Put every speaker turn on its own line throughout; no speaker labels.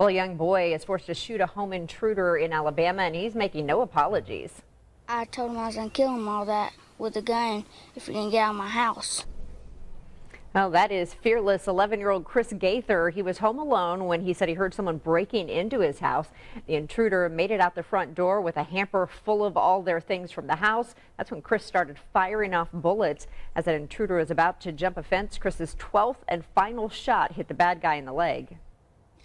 Well, a young boy is forced to shoot a home intruder in Alabama, and he's making no apologies.
I told him I was going to kill him all that with a gun if he didn't get out of my house.
Well, that is fearless 11-year-old Chris Gaither. He was home alone when he said he heard someone breaking into his house. The intruder made it out the front door with a hamper full of all their things from the house. That's when Chris started firing off bullets. As that intruder was about to jump a fence, Chris's 12th and final shot hit the bad guy in the leg.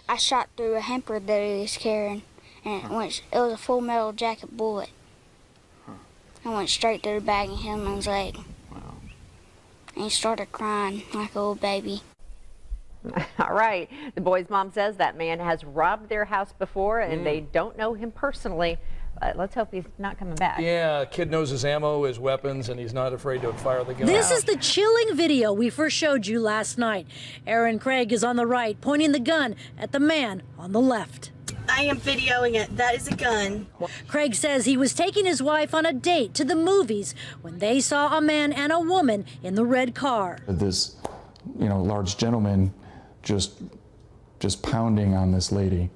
I shot through a hamper that he was carrying, and it was a full metal jacket bullet. I went straight to the back and hit him in his leg. And he started crying like a little baby.
All right. The boy's mom says that man has robbed their house before, and they don't know him personally. Let's hope he's not coming back.
Yeah, kid knows his ammo, his weapons, and he's not afraid to fire the gun.
This is the chilling video we first showed you last night. Aaron Craig is on the right, pointing the gun at the man on the left.
I am videoing it. That is a gun.
Craig says he was taking his wife on a date to the movies when they saw a man and a woman in the red car.
This, large gentleman just pounding on this lady,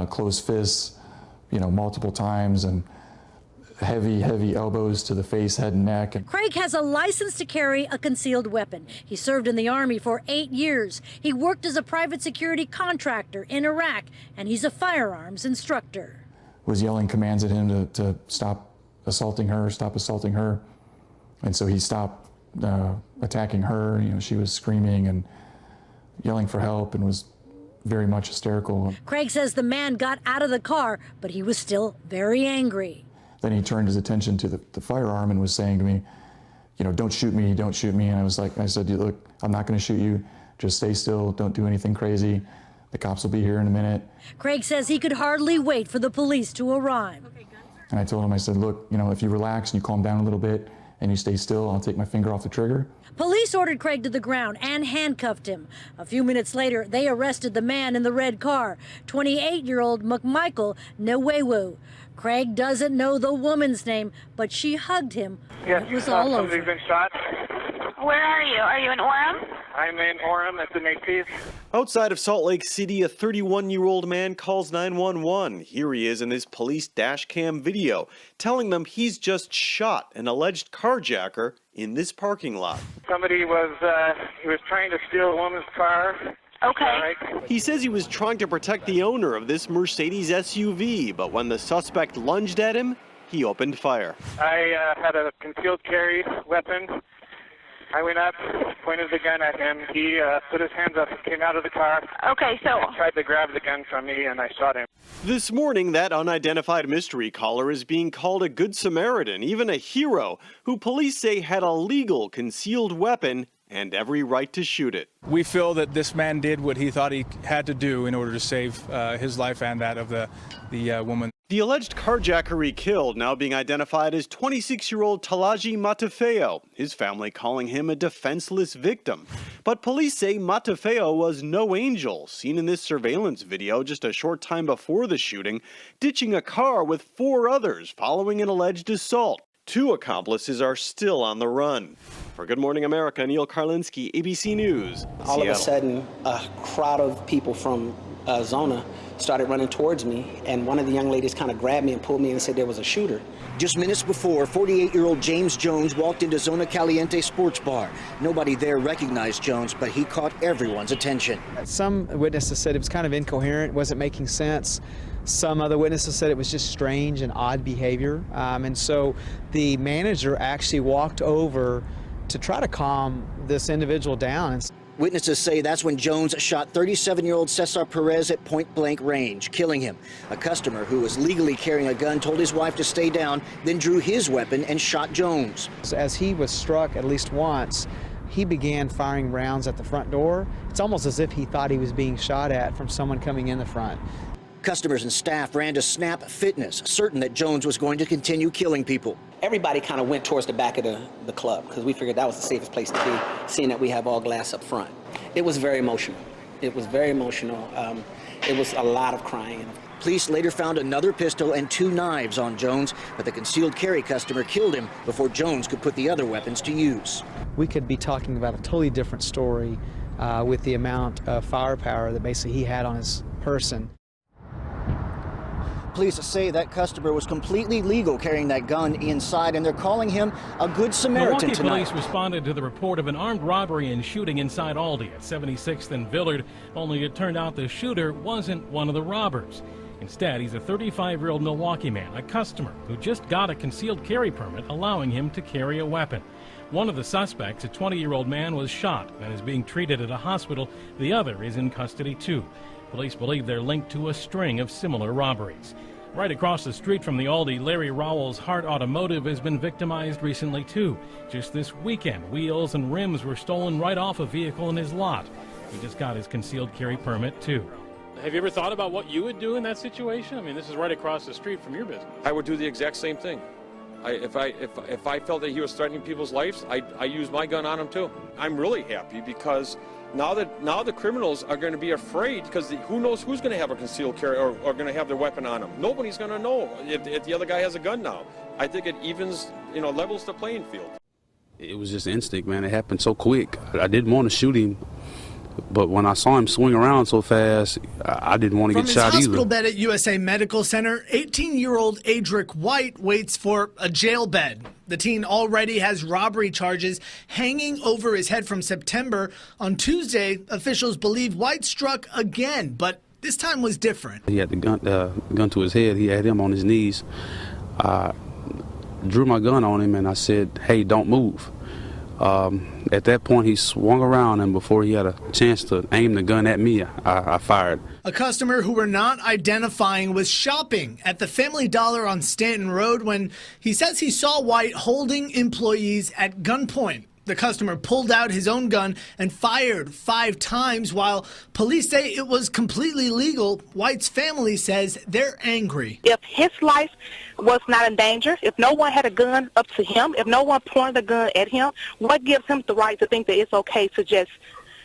closed fists, multiple times, and heavy elbows to the face, head, and neck.
Craig has a license to carry a concealed weapon. He served in the Army for 8 years. He worked as a private security contractor in Iraq, and he's a firearms instructor.
Was yelling commands at him to stop assaulting her, and so he stopped attacking her. She was screaming and yelling for help and was very much hysterical.
Craig says the man got out of the car, but he was still very angry.
Then he turned his attention to the firearm and was saying to me, don't shoot me, don't shoot me. And I said, look, I'm not going to shoot you. Just stay still. Don't do anything crazy. The cops will be here in a minute.
Craig says he could hardly wait for the police to arrive.
And I told him, I said, look, if you relax and you calm down a little bit and you stay still, I'll take my finger off the trigger.
Police ordered Craig to the ground and handcuffed him. A few minutes later, they arrested the man in the red car, 28-year-old McMichael Nwewu. Craig doesn't know the woman's name, but she hugged him.
Yes,
it was all over.
Somebody's been shot.
Where are you? Are you in Orem?
I'm in Orem at the Macy's.
Outside of Salt Lake City, a 31-year-old man calls 911. Here he is in his police dash cam video, telling them he's just shot an alleged carjacker in this parking lot.
Somebody was trying to steal a woman's car.
Okay.
Right.
He says he was trying to protect the owner of this Mercedes SUV, but when the suspect lunged at him, he opened fire.
I had a concealed carry weapon. I went up, pointed the gun at him. He put his hands up and came out of the car.
Okay, so
I tried to grab the gun from me, and I shot him.
This morning, that unidentified mystery caller is being called a good Samaritan, even a hero, who police say had a legal concealed weapon and every right to shoot it.
We feel that this man did what he thought he had to do in order to save his life and that of the woman.
The alleged carjacker he killed now being identified as 26-year-old Talaji Matafeo, his family calling him a defenseless victim. But police say Matafeo was no angel, seen in this surveillance video just a short time before the shooting, ditching a car with 4 others following an alleged assault. 2 accomplices are still on the run. For Good Morning America, Neil Karlinski, ABC News,
All
Seattle.
of a sudden, a crowd of people from Zona started running towards me, and one of the young ladies kind of grabbed me and pulled me and said there was a shooter.
Just minutes before, 48-year-old James Jones walked into Zona Caliente Sports Bar. Nobody there recognized Jones, but he caught everyone's attention.
Some witnesses said it was kind of incoherent, wasn't making sense. Some other witnesses said it was just strange and odd behavior. And so the manager actually walked over to try to calm this individual down.
Witnesses say that's when Jones shot 37-year-old Cesar Perez at point-blank range, killing him. A customer who was legally carrying a gun told his wife to stay down, then drew his weapon and shot Jones.
As he was struck at least once, he began firing rounds at the front door. It's almost as if he thought he was being shot at from someone coming in the front.
Customers and staff ran to Snap Fitness, certain that Jones was going to continue killing people.
Everybody kind of went towards the back of the club because we figured that was the safest place to be, seeing that we have all glass up front. It was very emotional. It was very emotional. It was a lot of crying.
Police later found another pistol and 2 knives on Jones, but the concealed carry customer killed him before Jones could put the other weapons to use.
We could be talking about a totally different story with the amount of firepower that basically he had on his person.
Police say that customer was completely legal carrying that gun inside, and they're calling him a good Samaritan
Milwaukee
tonight.
Police responded to the report of an armed robbery and shooting inside Aldi at 76th and Villard, only it turned out the shooter wasn't one of the robbers. Instead, he's a 35-year-old Milwaukee man, a customer who just got a concealed carry permit allowing him to carry a weapon. One of the suspects, a 20-year-old man, was shot and is being treated at a hospital. The other is in custody, too. Police believe they're linked to a string of similar robberies. Right across the street from the Aldi, Larry Rowell's Hart Automotive has been victimized recently, too. Just this weekend, wheels and rims were stolen right off a vehicle in his lot. He just got his concealed carry permit, too. Have you ever thought about what you would do in that situation? I mean, this is right across the street from your business.
I would do the exact same thing. If I felt that he was threatening people's lives, I use my gun on him, too. I'm really happy because now the criminals are going to be afraid because who knows who's going to have a concealed carry or going to have their weapon on them. Nobody's going to know if the other guy has a gun now. I think it evens, levels the playing field.
It was just instinct, man. It happened so quick. I didn't want to shoot him, but when I saw him swing around so fast, I didn't want to get shot either.
From his hospital bed at USA Medical Center, 18-year-old Adric White waits for a jail bed. The teen already has robbery charges hanging over his head from September. On Tuesday, officials believe White struck again, but this time was different.
He had the gun to his head. He had him on his knees. I drew my gun on him and I said, "Hey, don't move." At that point, he swung around, and before he had a chance to aim the gun at me, I fired.
A customer who we're not identifying was shopping at the Family Dollar on Stanton Road when he says he saw White holding employees at gunpoint. The customer pulled out his own gun and fired 5 times. While police say it was completely legal, White's family says they're angry.
If his life was not in danger, if no one had a gun up to him, if no one pointed a gun at him, what gives him the right to think that it's okay to just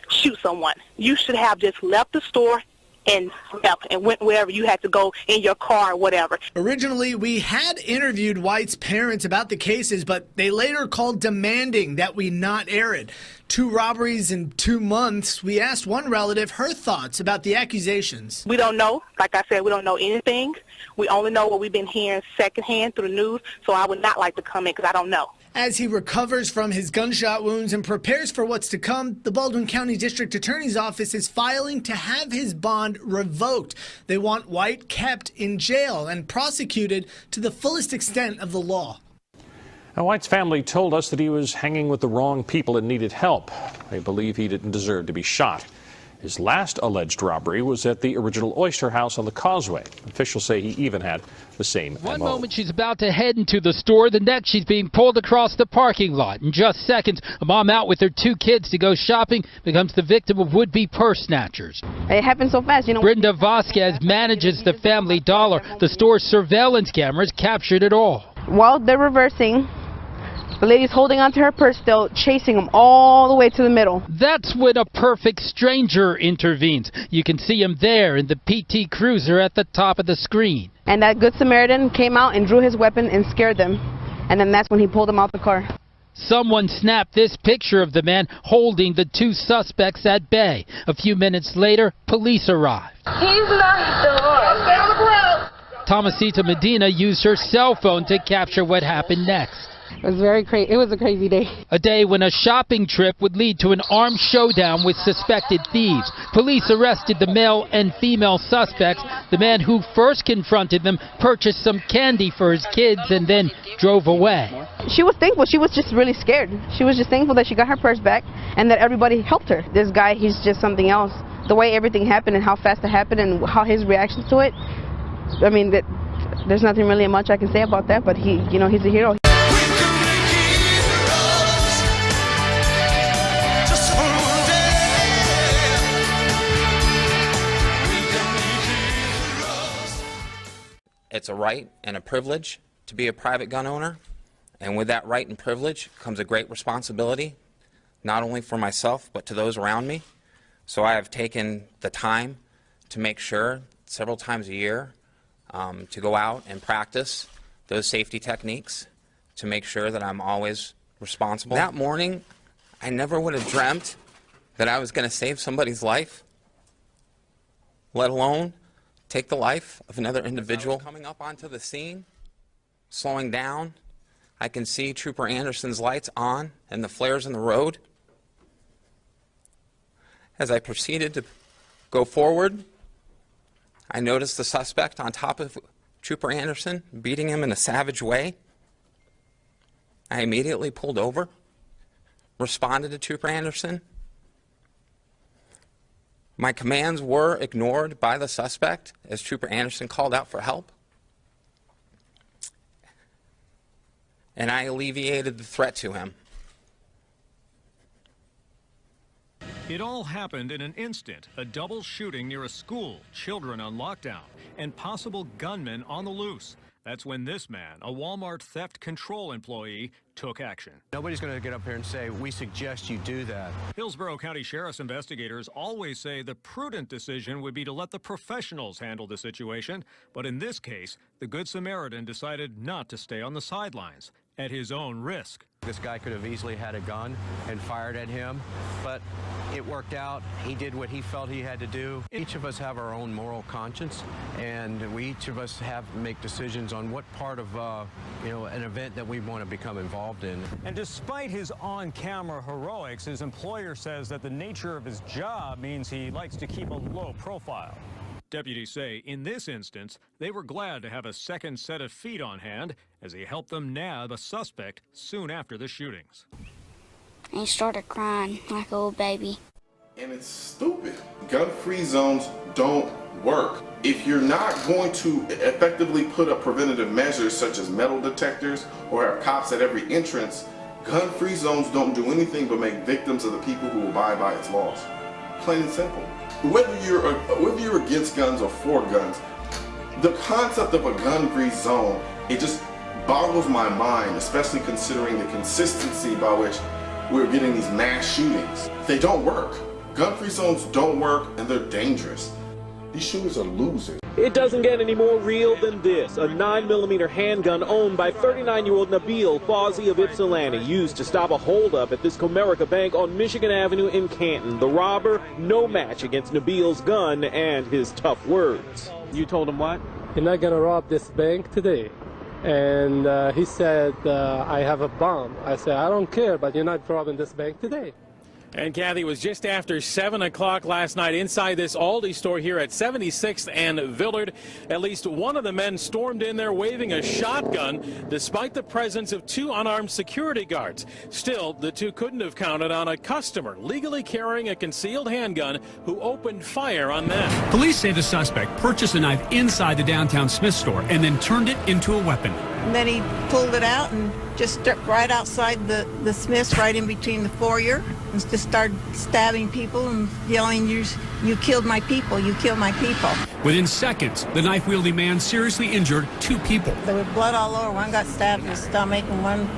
shoot someone? You should have just left the store and left and went wherever you had to go in your car or whatever.
Originally, we had interviewed White's parents about the cases, but they later called demanding that we not air it. 2 robberies in 2 months. We asked one relative her thoughts about the accusations.
We don't know. Like I said, we don't know anything. We only know what we've been hearing secondhand through the news, so I would not like to comment because I don't know.
As he recovers from his gunshot wounds and prepares for what's to come, the Baldwin County District Attorney's Office is filing to have his bond revoked. They want White kept in jail and prosecuted to the fullest extent of the law.
Now, White's family told us that he was hanging with the wrong people and needed help. They believe he didn't deserve to be shot. His last alleged robbery was at the original Oyster House on the Causeway. Officials say he even had the same
One
MO.
moment she's about to head into the store, the next she's being pulled across the parking lot. In just seconds, a mom out with her 2 kids to go shopping becomes the victim of would-be purse snatchers.
It happened so fast,
Brenda Vasquez manages the Family Dollar. The store's surveillance cameras captured it all.
While they're reversing, the lady's holding onto her purse still, chasing him all the way to the middle.
That's when a perfect stranger intervenes. You can see him there in the PT Cruiser at the top of the screen.
And that good Samaritan came out and drew his weapon and scared them. And then that's when he pulled them out the car.
Someone snapped this picture of the man holding the 2 suspects at bay. A few minutes later, police arrived.
He's not the one. Down the ground.
Tomasita Medina used her cell phone to capture what happened next.
It was very crazy. It was a crazy day.
A day when a shopping trip would lead to an armed showdown with suspected thieves. Police arrested the male and female suspects. The man who first confronted them purchased some candy for his kids and then drove away.
She was thankful. She was just really scared. She was just thankful that she got her purse back and that everybody helped her. This guy, he's just something else. The way everything happened and how fast it happened and how his reactions to it, I mean, there's nothing really much I can say about that, but he's a hero.
It's a right and a privilege to be a private gun owner, and with that right and privilege comes a great responsibility, not only for myself but to those around me. So I have taken the time to make sure several times a year to go out and practice those safety techniques to make sure that I'm always responsible. That morning, I never would have dreamt that I was going to save somebody's life, let alone take the life of another individual. Coming up onto the scene, slowing down, I can see Trooper Anderson's lights on and the flares in the road. As I proceeded to go forward, I noticed the suspect on top of Trooper Anderson, beating him in a savage way. I immediately pulled over, responded to Trooper Anderson. My commands were ignored by the suspect as Trooper Anderson called out for help. And I alleviated the threat to him.
It all happened in an instant. A double shooting near a school, children on lockdown, and possible gunmen on the loose. That's when this man, a Walmart theft control employee, took action.
Nobody's going to get up here and say, we suggest you do that.
Hillsborough County Sheriff's investigators always say the prudent decision would be to let the professionals handle the situation. But in this case, the Good Samaritan decided not to stay on the sidelines at his own risk.
This guy could have easily had a gun and fired at him, but it worked out. He did what he felt he had to do. Each of us have our own moral conscience, and each of us have to make decisions on what part of an event that we want to become involved in.
And despite his on-camera heroics, his employer says that the nature of his job means he likes to keep a low profile. Deputies say in this instance, they were glad to have a second set of feet on hand as he helped them nab a suspect soon after the shootings.
And he started crying like a little baby.
And it's stupid. Gun-free zones don't work. If you're not going to effectively put up preventative measures such as metal detectors or have cops at every entrance, gun-free zones don't do anything but make victims of the people who abide by its laws. Plain and simple. Whether you're against guns or for guns, the concept of a gun-free zone, it just boggles my mind, especially considering the consistency by which we're getting these mass shootings. They don't work. Gun-free zones don't work, and they're dangerous. These shooters are losers.
It doesn't get any more real than this. A 9mm handgun owned by 39-year-old Nabil Fawzi of Ypsilanti used to stop a holdup at this Comerica Bank on Michigan Avenue in Canton. The robber, no match against Nabil's gun and his tough words. You told him what?
You're not going to rob this bank today. And he said, I have a bomb. I said, I don't care, but you're not robbing this bank today.
And Kathy, it was just after 7 o'clock last night inside this Aldi store here at 76th and Villard. At least one of the men stormed in there waving a shotgun despite the presence of 2 unarmed security guards. Still, the 2 couldn't have counted on a customer legally carrying a concealed handgun who opened fire on them.
Police say the suspect purchased a knife inside the downtown Smith store and then turned it into a weapon.
And then he pulled it out and just stepped right outside the Smiths, right in between the foyer, and just started stabbing people and yelling, you killed my people, you killed my people.
Within seconds, the knife-wielding man seriously injured 2 people.
There was blood all over. One got stabbed in his stomach, and one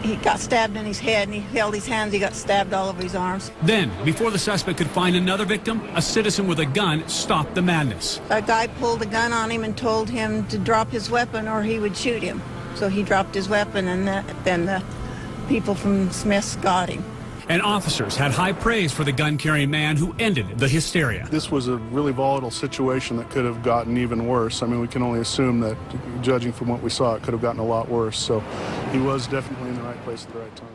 he got stabbed in his head, and he held his hands, he got stabbed all over his arms.
Then, before the suspect could find another victim, a citizen with a gun stopped the madness.
A guy pulled a gun on him and told him to drop his weapon or he would shoot him. So he dropped his weapon, and then the people from Smith's got him.
And officers had high praise for the gun-carrying man who ended the hysteria.
This was a really volatile situation that could have gotten even worse. I mean, we can only assume that, judging from what we saw, it could have gotten a lot worse. So he was definitely in the right place at the right time.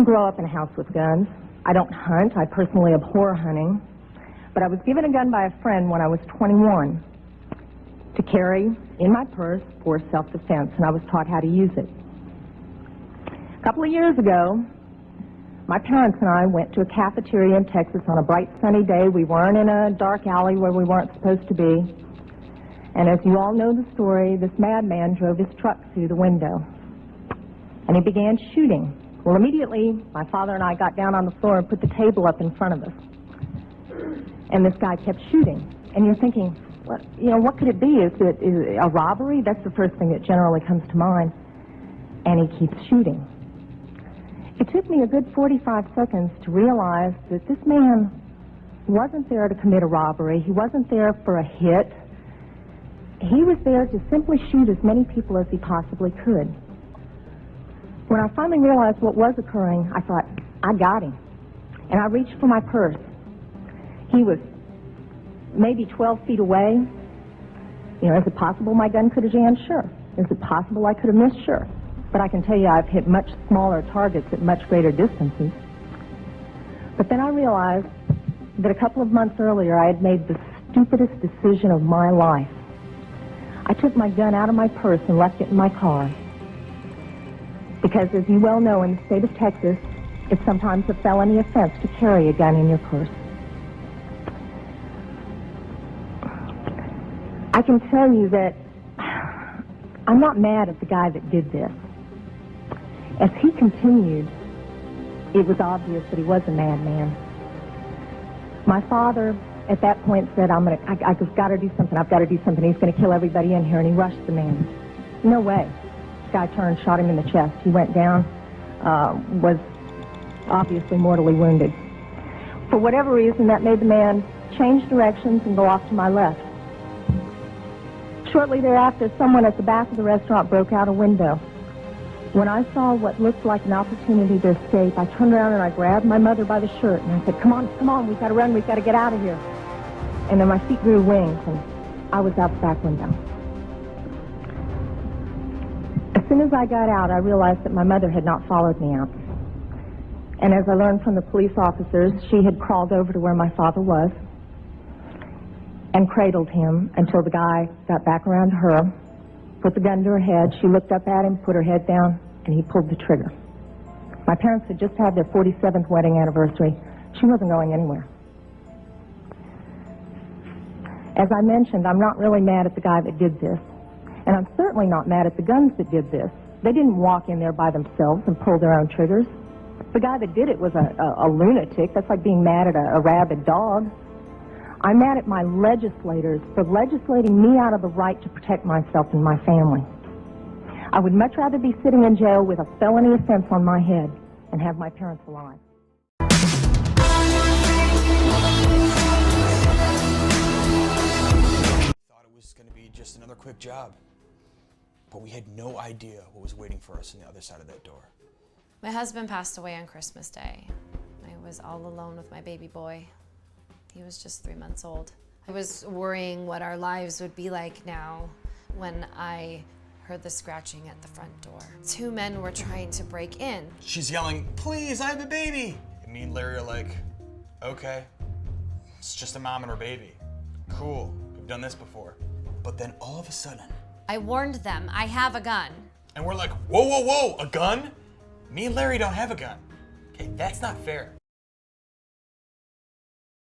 Grow up in a house with guns. I don't hunt. I personally abhor hunting. But I was given a gun by a friend when I was 21 to carry in my purse for self-defense, and I was taught how to use it. A couple of years ago, my parents and I went to a cafeteria in Texas on a bright sunny day. We weren't in a dark alley where we weren't supposed to be. And as you all know the story, this madman drove his truck through the window. And he began shooting Well, immediately, my father and I got down on the floor and put the table up in front of us. And this guy kept shooting. And you're thinking, what could it be? Is it a robbery? That's the first thing that generally comes to mind. And he keeps shooting. It took me a good 45 seconds to realize that this man wasn't there to commit a robbery. He wasn't there for a hit. He was there to simply shoot as many people as he possibly could. When I finally realized what was occurring, I thought, I got him. And I reached for my purse. He was maybe 12 feet away. Is it possible my gun could have jammed? Sure. Is it possible I could have missed? Sure. But I can tell you I've hit much smaller targets at much greater distances. But then I realized that a couple of months earlier I had made the stupidest decision of my life. I took my gun out of my purse and left it in my car. Because as you well know, in the state of Texas, it's sometimes a felony offense to carry a gun in your purse. I can tell you that I'm not mad at the guy that did this. As he continued, it was obvious that he was a madman. My father, at that point, said, I've got to do something. I've got to do something. He's going to kill everybody in here. And he rushed the man. No way. This guy turned, shot him in the chest. He went down, was obviously mortally wounded. For whatever reason, that made the man change directions and go off to my left. Shortly thereafter, someone at the back of the restaurant broke out a window. When I saw what looked like an opportunity to escape, I turned around and I grabbed my mother by the shirt and I said, come on, we've got to run, we've got to get out of here. And then my feet grew wings and I was out the back window. As soon as I got out, I realized that my mother had not followed me out. And as I learned from the police officers, she had crawled over to where my father was and cradled him until the guy got back around to her, put the gun to her head. She looked up at him, put her head down, and he pulled the trigger. My parents had just had their 47th wedding anniversary. She wasn't going anywhere. As I mentioned, I'm not really mad at the guy that did this. And I'm certainly not mad at the guns that did this. They didn't walk in there by themselves and pull their own triggers. The guy that did it was a lunatic. That's like being mad at a rabid dog. I'm mad at my legislators for legislating me out of the right to protect myself and my family. I would much rather be sitting in jail with a felony offense on my head and have my parents alive.
Thought it was going to be just another quick job, but we had no idea what was waiting for us on the other side of that door.
My husband passed away on Christmas Day. I was all alone with my baby boy. He was just 3 months old. I was worrying what our lives would be like now when I heard the scratching at the front door. 2 men were trying to break in.
She's yelling, please, I have a baby. And me and Larry are like, okay, it's just a mom and her baby. Cool, we've done this before. But then all of a sudden,
I warned them, I have a gun.
And we're like, whoa, whoa, whoa, a gun? Me and Larry don't have a gun. Okay, that's not fair.